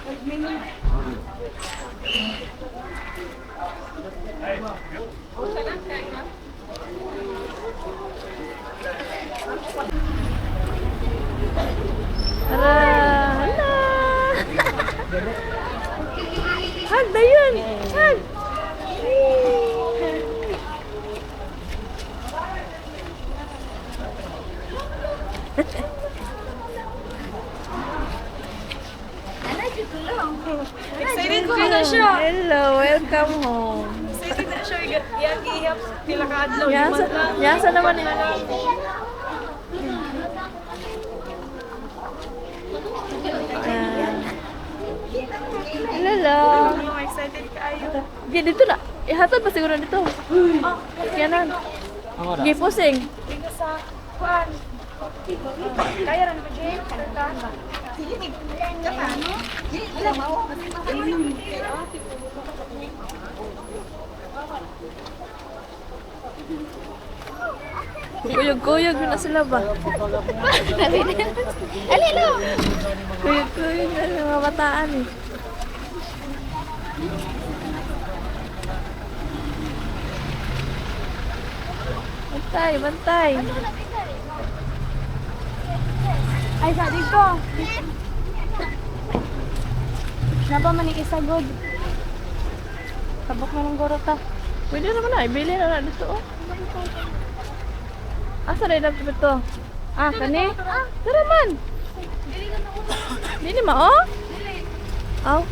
Hala! Hag na yun! Hag! Excited ko na siya. Hello, welcome home. Excited na siya. Ihap pila ka adlaw. Yasa naman nila. Hello. Excited kayo. Di dito na. Ihatod pa siguro dito. Yanan. Gi pusing. Dito sa kuan. Kaya rin ba, Jane? Kaya ka? Kuyog-kuyog na sila ba? Alilo! Kuyog-kuyog na yung mga bataan eh. Bantay, bantay. Ay, sabi ko. Napa man ikisagod. Tabok na ng goro ta. Pwede naman na, ibili na na dito oh. Asa na yung ito? Ah, kani? Tara man! Dili ma oh? Aw.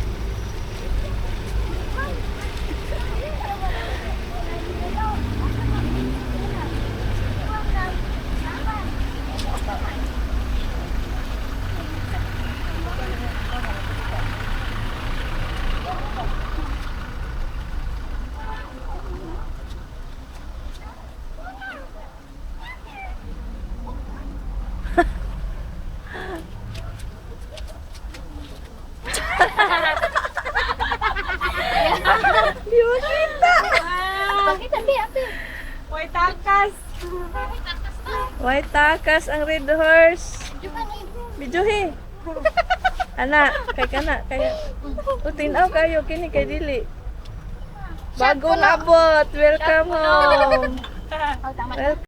Di mo kita! Bakit sabi, ate? Hoy, takas. White takas ang red horse. Bijuhi. Ana, kay kana kay utinaw kayo kini kay dili. Bagong abot. Welcome home. Oh, tama. Welcome.